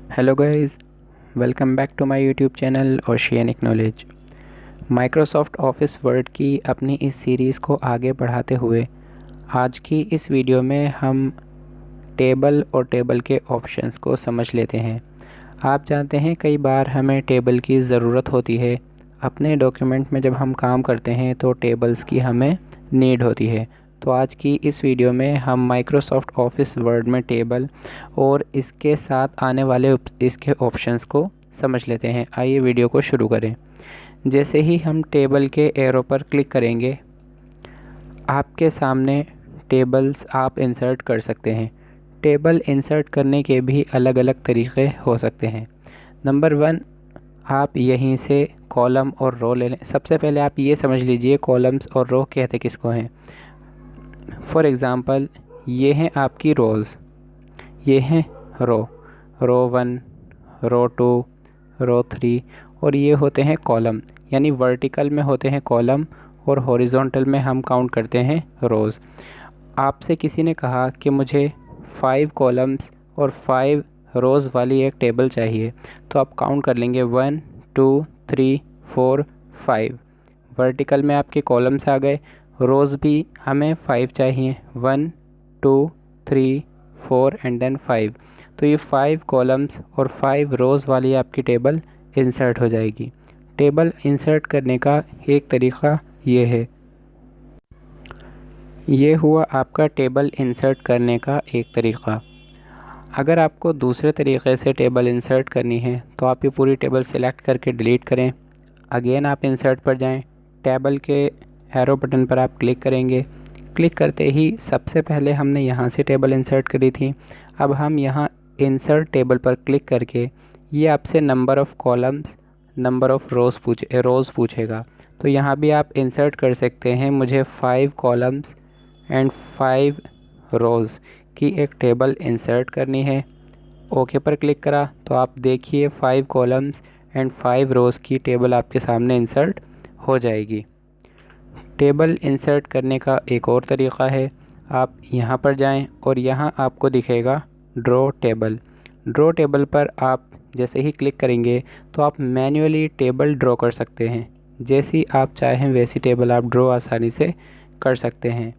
Hello guys, welcome back to my YouTube channel oceanic knowledge. Microsoft Office Word की अपनी इस series को आगे बढ़ाते हुए आज की इस वीडियो में हम टेबल और टेबल के ऑप्शंस को समझ लेते हैं। आप जानते हैं कई बार हमें टेबल की ज़रूरत होती है। अपने डॉक्यूमेंट में जब हम काम करते हैं तो टेबल्स की हमें नीड होती है। तो आज की इस वीडियो में हम माइक्रोसॉफ्ट ऑफिस वर्ड में टेबल और इसके साथ आने वाले इसके ऑप्शंस को समझ लेते हैं। आइए वीडियो को शुरू करें। जैसे ही हम टेबल के एरो पर क्लिक करेंगे, आपके सामने टेबल्स आप इंसर्ट कर सकते हैं। टेबल इंसर्ट करने के भी अलग अलग तरीक़े हो सकते हैं। नंबर 1, आप यहीं से कॉलम और रो ले लें। सबसे पहले आप ये समझ लीजिए कॉलम्स और रो कहते किसको हैं। फॉर एग्ज़ाम्पल, ये हैं आपकी रोज़, ये हैं रो 1, रो 2, रो 3 और ये होते हैं कॉलम। यानी वर्टिकल में होते हैं कॉलम और हॉरिजॉन्टल में हम काउंट करते हैं रोज़। आपसे किसी ने कहा कि मुझे 5 कॉलम्स और 5 रोज़ वाली एक टेबल चाहिए, तो आप काउंट कर लेंगे 1 2 3 4 5। वर्टिकल में आपके कॉलम्स आ गए, रोज़ भी हमें 5 चाहिए, 1 2 3 4 एंड देन 5। तो ये 5 कॉलम्स और 5 रोज़ वाली आपकी टेबल इंसर्ट हो जाएगी। टेबल इंसर्ट करने का एक तरीक़ा ये है। ये हुआ आपका टेबल इंसर्ट करने का एक तरीक़ा। अगर आपको दूसरे तरीक़े से टेबल इंसर्ट करनी है तो आप ये पूरी टेबल सेलेक्ट करके डिलीट करें। अगेन आप इंसर्ट पर जाएं, टेबल के एरो बटन पर आप क्लिक करेंगे। क्लिक करते ही सबसे पहले हमने यहाँ से टेबल इंसर्ट करी थी। अब हम यहाँ इंसर्ट टेबल पर क्लिक करके ये आपसे number of columns, number of rows पूछेगा। तो यहाँ भी आप इंसर्ट कर सकते हैं। मुझे 5 कॉलम्स एंड 5 रोज़ की एक टेबल इंसर्ट करनी है। ओके पर क्लिक करा तो आप देखिए 5 कॉलम्स एंड 5 रोज़ की टेबल आपके सामने इंसर्ट हो जाएगी। टेबल इंसर्ट करने का एक और तरीक़ा है। आप यहाँ पर जाएं और यहाँ आपको दिखेगा ड्रॉ टेबल। ड्रॉ टेबल पर आप जैसे ही क्लिक करेंगे तो आप मैन्युअली टेबल ड्रॉ कर सकते हैं। जैसी आप चाहें वैसी टेबल आप ड्रॉ आसानी से कर सकते हैं।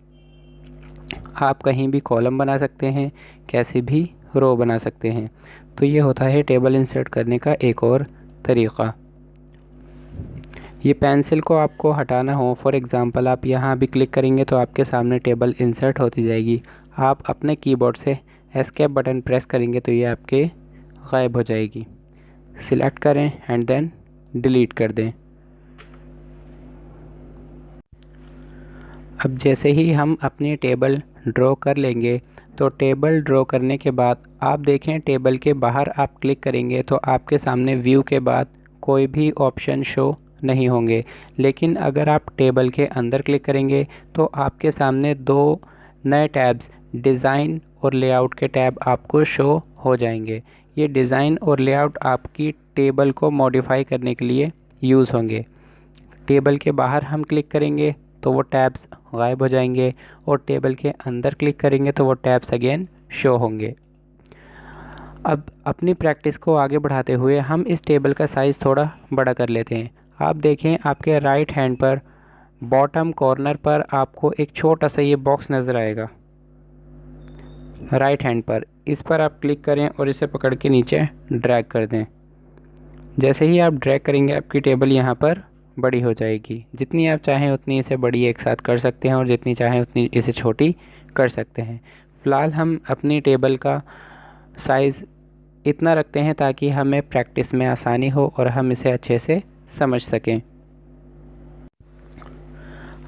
आप कहीं भी कॉलम बना सकते हैं, कैसे भी रो बना सकते हैं। तो ये होता है टेबल इंसर्ट करने का एक और तरीक़ा। ये पेंसिल को आपको हटाना हो, फॉर एग्ज़ाम्पल आप यहाँ भी क्लिक करेंगे तो आपके सामने टेबल इंसर्ट होती जाएगी। आप अपने कीबोर्ड से एस्केप बटन प्रेस करेंगे तो ये आपके गायब हो जाएगी। सिलेक्ट करें एंड देन डिलीट कर दें। अब जैसे ही हम अपनी टेबल ड्रॉ कर लेंगे तो टेबल ड्रॉ करने के बाद आप देखें टेबल के बाहर आप क्लिक करेंगे तो आपके सामने व्यू के बाद कोई भी ऑप्शन शो नहीं होंगे। लेकिन अगर आप टेबल के अंदर क्लिक करेंगे तो आपके सामने 2 नए टैब्स, डिज़ाइन और लेआउट के टैब आपको शो हो जाएंगे। ये डिज़ाइन और लेआउट आपकी टेबल को मॉडिफाई करने के लिए यूज़ होंगे। टेबल के बाहर हम क्लिक करेंगे तो वो टैब्स गायब हो जाएंगे और टेबल के अंदर क्लिक करेंगे तो वो टैब्स अगेन शो होंगे। अब अपनी प्रैक्टिस को आगे बढ़ाते हुए हम इस टेबल का साइज़ थोड़ा बड़ा कर लेते हैं। आप देखें आपके राइट हैंड पर बॉटम कॉर्नर पर आपको एक छोटा सा ये बॉक्स नज़र आएगा। राइट हैंड पर इस पर आप क्लिक करें और इसे पकड़ के नीचे ड्रैग कर दें। जैसे ही आप ड्रैग करेंगे आपकी टेबल यहाँ पर बड़ी हो जाएगी। जितनी आप चाहें उतनी इसे बड़ी एक साथ कर सकते हैं और जितनी चाहें उतनी इसे छोटी कर सकते हैं। फ़िलहाल हम अपनी टेबल का साइज़ इतना रखते हैं ताकि हमें प्रैक्टिस में आसानी हो और हम इसे अच्छे से समझ सकें।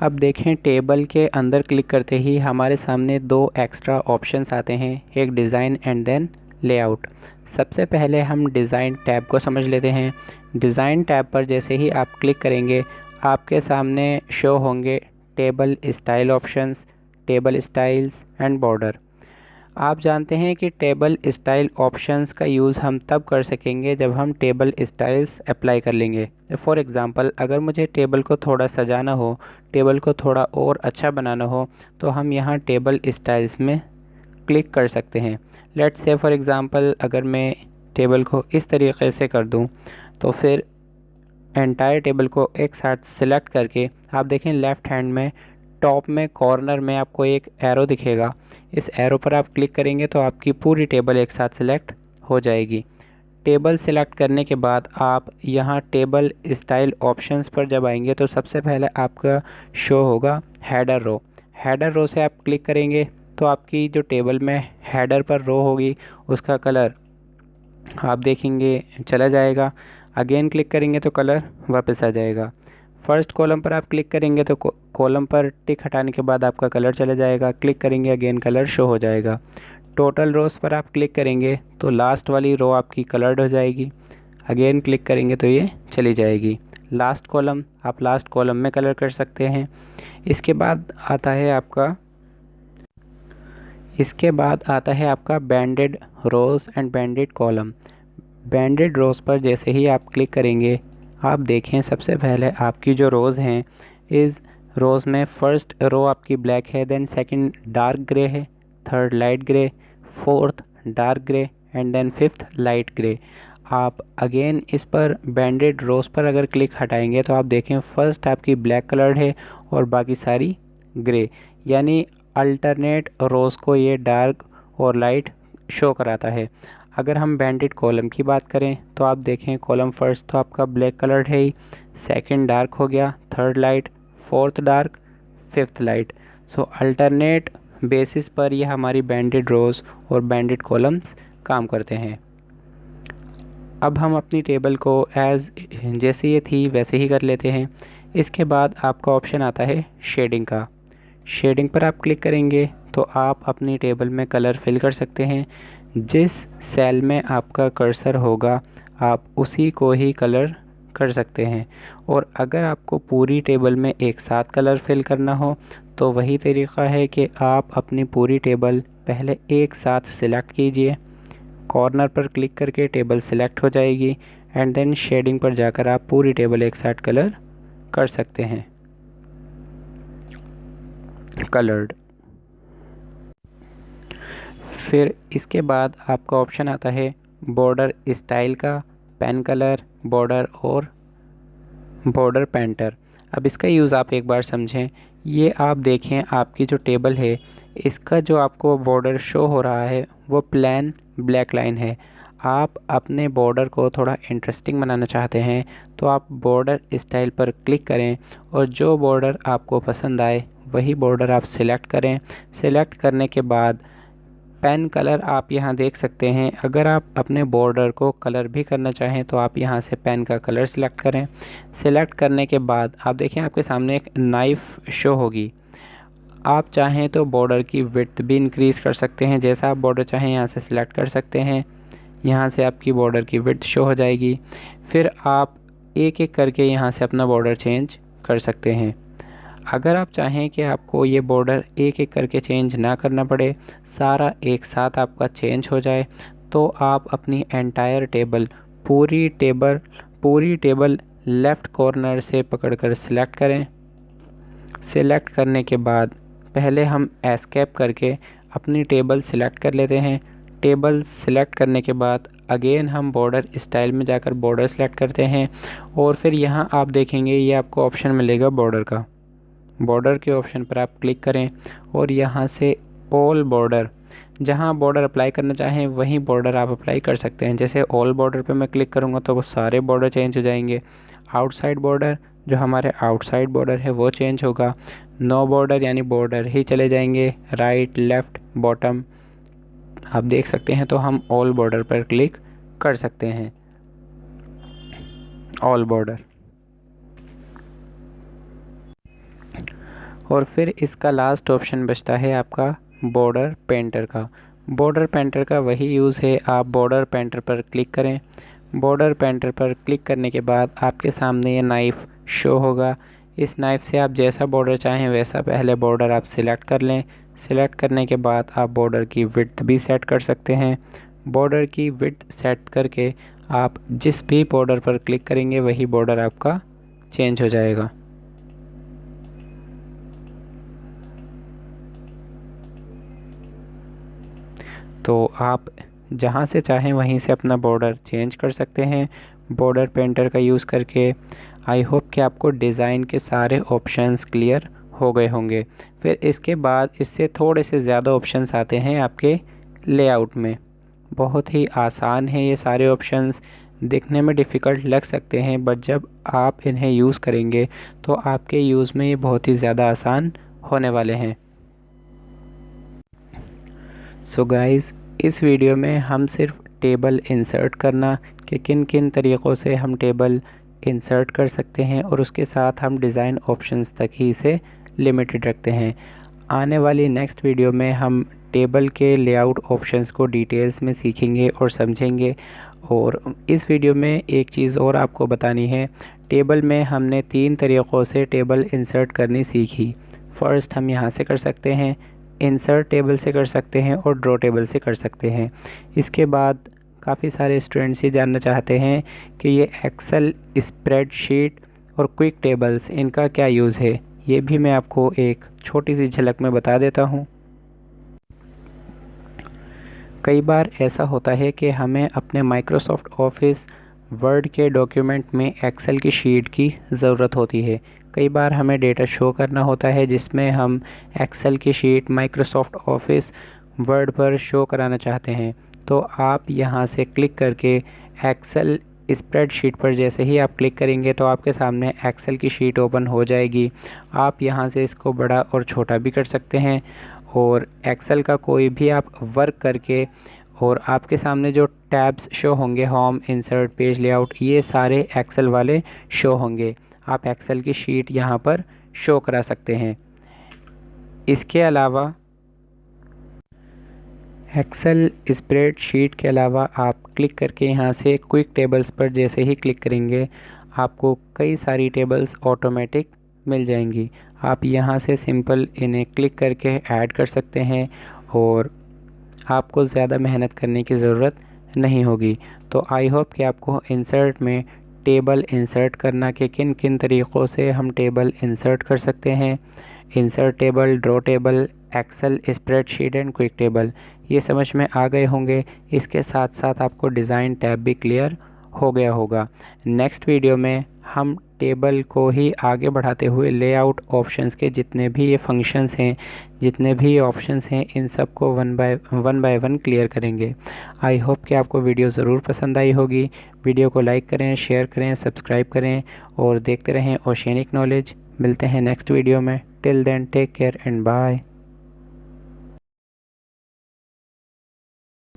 अब देखें टेबल के अंदर क्लिक करते ही हमारे सामने 2 एक्स्ट्रा ऑप्शंस आते हैं, एक डिज़ाइन एंड देन लेआउट। सबसे पहले हम डिज़ाइन टैब को समझ लेते हैं। डिज़ाइन टैब पर जैसे ही आप क्लिक करेंगे आपके सामने शो होंगे table style options, table styles and border. आप जानते हैं कि टेबल स्टाइल ऑप्शंस का यूज़ हम तब कर सकेंगे जब हम टेबल स्टाइल्स अप्लाई कर लेंगे। फॉर एग्ज़ाम्पल, अगर मुझे टेबल को थोड़ा सजाना हो, टेबल को थोड़ा और अच्छा बनाना हो तो हम यहाँ टेबल स्टाइल्स में क्लिक कर सकते हैं। लेट्स से फॉर एग्ज़ाम्पल अगर मैं टेबल को इस तरीके से कर दूं तो फिर एंटायर टेबल को एक साथ सिलेक्ट करके आप देखें लेफ़्ट हैंड में टॉप में कॉर्नर में आपको एक एरो दिखेगा। इस एरो पर आप क्लिक करेंगे तो आपकी पूरी टेबल एक साथ सिलेक्ट हो जाएगी। टेबल सिलेक्ट करने के बाद आप यहाँ टेबल स्टाइल ऑप्शंस पर जब आएंगे तो सबसे पहले आपका शो होगा हेडर रो। हेडर रो से आप क्लिक करेंगे तो आपकी जो टेबल में हेडर पर रो होगी उसका कलर आप देखेंगे चला जाएगा। अगेन क्लिक करेंगे तो कलर वापस आ जाएगा। फर्स्ट कॉलम पर आप क्लिक करेंगे तो कॉलम पर टिक हटाने के बाद आपका कलर चला जाएगा। क्लिक करेंगे अगेन कलर शो हो जाएगा। टोटल रोज़ पर आप क्लिक करेंगे तो लास्ट वाली रो आपकी कलर्ड हो जाएगी। अगेन क्लिक करेंगे तो ये चली जाएगी। लास्ट कॉलम आप लास्ट कॉलम में कलर कर सकते हैं। इसके बाद आता है आपका बैंडेड रोज़ एंड बैंडेड कॉलम। बैंडेड रोज़ पर जैसे ही आप क्लिक करेंगे आप देखें सबसे पहले आपकी जो रोज़ हैं इस रोज़ में फ़र्स्ट रो आपकी ब्लैक है, देन सेकंड डार्क ग्रे है, third light grey, fourth dark grey and then fifth light grey. आप अगेन इस पर बैंडेड रोज़ पर अगर क्लिक हटाएंगे तो आप देखें फर्स्ट आपकी ब्लैक कलर्ड है और बाकी सारी ग्रे, यानी अल्टरनेट रोज़ को ये डार्क और लाइट शो कराता है। अगर हम बैंडेड कॉलम की बात करें तो आप देखें कॉलम फर्स्ट तो आपका ब्लैक कलर्ड है ही, सेकंड डार्क हो गया, third light, fourth dark, fifth light. So alternate basis पर यह हमारी बैंडेड रोज़ और बैंडेड कॉलम्स काम करते हैं। अब हम अपनी टेबल को जैसे ये थी वैसे ही कर लेते हैं। इसके बाद आपका ऑप्शन आता है शेडिंग का। शेडिंग पर आप क्लिक करेंगे तो आप अपनी टेबल में कलर फिल कर सकते हैं। जिस सेल में आपका कर्सर होगा आप उसी को ही कलर कर सकते हैं। और अगर आपको पूरी टेबल में एक साथ कलर फिल करना हो तो वही तरीक़ा है कि आप अपनी पूरी टेबल पहले एक साथ सिलेक्ट कीजिए। कॉर्नर पर क्लिक करके टेबल सिलेक्ट हो जाएगी एंड देन शेडिंग पर जाकर आप पूरी टेबल एक साथ कलर कर सकते हैं कलर्ड। फिर इसके बाद आपका ऑप्शन आता है बॉर्डर स्टाइल का, पेन कलर, बॉर्डर और बॉर्डर पेंटर। अब इसका यूज़ आप एक बार समझें। ये आप देखें आपकी जो टेबल है इसका जो आपको बॉर्डर शो हो रहा है वो प्लेन ब्लैक लाइन है। आप अपने बॉर्डर को थोड़ा इंटरेस्टिंग बनाना चाहते हैं तो आप बॉर्डर स्टाइल पर क्लिक करें और जो बॉर्डर आपको पसंद आए वही बॉर्डर आप सिलेक्ट करें। सिलेक्ट करने के बाद पेन कलर आप यहाँ देख सकते हैं। अगर आप अपने बॉर्डर को कलर भी करना चाहें तो आप यहाँ से पेन का कलर सिलेक्ट करें। सिलेक्ट करने के बाद आप देखें आपके सामने एक नाइफ़ शो होगी। आप चाहें तो बॉर्डर की विड्थ भी इंक्रीज़ कर सकते हैं, जैसा आप बॉर्डर चाहें यहाँ से सिलेक्ट कर सकते हैं। यहाँ से आपकी बॉर्डर की विड्थ शो हो जाएगी। फिर आप एक एक करके यहाँ से अपना बॉर्डर चेंज कर सकते हैं। अगर आप चाहें कि आपको ये बॉर्डर एक एक करके चेंज ना करना पड़े, सारा एक साथ आपका चेंज हो जाए, तो आप अपनी एंटायर टेबल पूरी टेबल लेफ़्ट कॉर्नर से पकड़कर सिलेक्ट करें। सिलेक्ट करने के बाद पहले हम एस्केप करके अपनी टेबल सिलेक्ट कर लेते हैं। टेबल सिलेक्ट करने के बाद अगेन हम बॉर्डर स्टाइल में जाकर बॉर्डर सेलेक्ट करते हैं और फिर यहाँ आप देखेंगे ये आपको ऑप्शन मिलेगा बॉर्डर का। बॉर्डर के ऑप्शन पर आप क्लिक करें और यहाँ से ऑल बॉर्डर, जहाँ बॉर्डर अप्लाई करना चाहें वहीं बॉर्डर आप अप्लाई कर सकते हैं। जैसे ऑल बॉर्डर पे मैं क्लिक करूँगा तो वो सारे बॉर्डर चेंज हो जाएंगे। आउटसाइड बॉर्डर, जो हमारे आउटसाइड बॉर्डर है वो चेंज होगा। नो बॉर्डर यानी बॉर्डर ही चले जाएंगे, राइट लेफ़्ट बॉटम आप देख सकते हैं। तो हम ऑल बॉर्डर पर क्लिक कर सकते हैं, ऑल बॉर्डर। और फिर इसका लास्ट ऑप्शन बचता है आपका बॉर्डर पेंटर का। बॉर्डर पेंटर का वही यूज़ है, आप बॉर्डर पेंटर पर क्लिक करें। बॉर्डर पेंटर पर क्लिक करने के बाद आपके सामने ये नाइफ़ शो होगा। इस नाइफ़ से आप जैसा बॉर्डर चाहें वैसा पहले बॉर्डर आप सिलेक्ट कर लें। सिलेक्ट करने के बाद आप बॉर्डर की विड्थ भी सेट कर सकते हैं। बॉर्डर की विड्थ सेट करके आप जिस भी बॉर्डर पर क्लिक करेंगे वही बॉर्डर आपका चेंज हो जाएगा। तो आप जहाँ से चाहें वहीं से अपना बॉर्डर चेंज कर सकते हैं बॉर्डर पेंटर का यूज़ करके। आई होप कि आपको डिज़ाइन के सारे ऑप्शंस क्लियर हो गए होंगे। फिर इसके बाद इससे थोड़े से ज़्यादा ऑप्शंस आते हैं आपके लेआउट में। बहुत ही आसान है ये सारे ऑप्शंस, दिखने में डिफ़िकल्ट लग सकते हैं बट जब आप इन्हें यूज़ करेंगे तो आपके यूज़ में ये बहुत ही ज़्यादा आसान होने वाले हैं। सो गाइस, इस वीडियो में हम सिर्फ टेबल इंसर्ट करना कि किन किन तरीक़ों से हम टेबल इंसर्ट कर सकते हैं और उसके साथ हम डिज़ाइन ऑप्शंस तक ही इसे लिमिटेड रखते हैं। आने वाली नेक्स्ट वीडियो में हम टेबल के लेआउट ऑप्शंस को डिटेल्स में सीखेंगे और समझेंगे। और इस वीडियो में एक चीज़ और आपको बतानी है, टेबल में हमने 3 तरीक़ों से टेबल इंसर्ट करनी सीखी। फ़र्स्ट हम यहाँ से कर सकते हैं, इंसर्ट टेबल से कर सकते हैं और ड्रॉ टेबल से कर सकते हैं। इसके बाद काफ़ी सारे स्टूडेंट्स ये जानना चाहते हैं कि ये एक्सेल स्प्रेडशीट और क्विक टेबल्स इनका क्या यूज़ है। ये भी मैं आपको एक छोटी सी झलक में बता देता हूँ। कई बार ऐसा होता है कि हमें अपने माइक्रोसॉफ्ट ऑफिस वर्ड के डॉक्यूमेंट में एक्सेल की शीट की ज़रूरत होती है। कई बार हमें डेटा शो करना होता है जिसमें हम एक्सेल की शीट माइक्रोसॉफ्ट ऑफिस वर्ड पर शो कराना चाहते हैं। तो आप यहां से क्लिक करके एक्सेल स्प्रेडशीट पर जैसे ही आप क्लिक करेंगे तो आपके सामने एक्सेल की शीट ओपन हो जाएगी। आप यहां से इसको बड़ा और छोटा भी कर सकते हैं और एक्सेल का कोई भी आप वर्क करके और आपके सामने जो टैब्स शो होंगे, होम, इंसर्ट, पेज लेआउट, ये सारे एक्सेल वाले शो होंगे। आप एक्सेल की शीट यहाँ पर शो करा सकते हैं। इसके अलावा एक्सेल स्प्रेडशीट के अलावा आप क्लिक करके यहाँ से क्विक टेबल्स पर जैसे ही क्लिक करेंगे आपको कई सारी टेबल्स ऑटोमेटिक मिल जाएंगी। आप यहाँ से सिंपल इन्हें क्लिक करके ऐड कर सकते हैं और आपको ज़्यादा मेहनत करने की ज़रूरत नहीं होगी। तो आई होप कि आपको इंसर्ट में टेबल इंसर्ट करना के किन किन तरीक़ों से हम टेबल इंसर्ट कर सकते हैं, insert table, draw table, Excel spreadsheet and quick table, ये समझ में आ गए होंगे। इसके साथ साथ आपको डिज़ाइन टैब भी क्लियर हो गया होगा। नेक्स्ट वीडियो में हम टेबल को ही आगे बढ़ाते हुए लेआउट ऑप्शंस के जितने भी ये फंक्शंस हैं, जितने भी ऑप्शंस हैं, इन सब को वन बाय वन क्लियर करेंगे। आई होप कि आपको वीडियो ज़रूर पसंद आई होगी। वीडियो को लाइक करें, शेयर करें, सब्सक्राइब करें और देखते रहें ओशियनिक नॉलेज। मिलते हैं नेक्स्ट वीडियो में। Till then take care and bye.